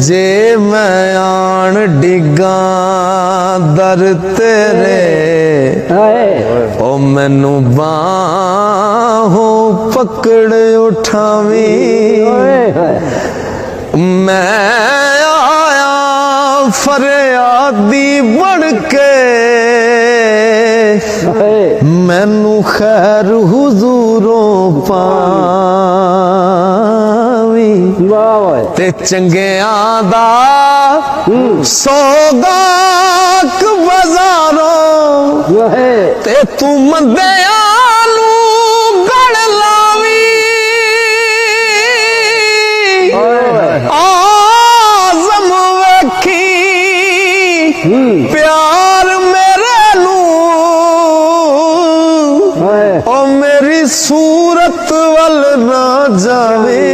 जे मैं आन डिगा दर तेरे ओ मैनू बाहों पकड़ उठावी मैं आया फरियादी बन के मैनू खैर हुजूरों पावी ते चंगियां दा सौगाक बाजारों ते तू मंदियां नू गड़ लावी आज़म वेखी प्यार मेरे नू ओ मेरी सूरत वल ना जावे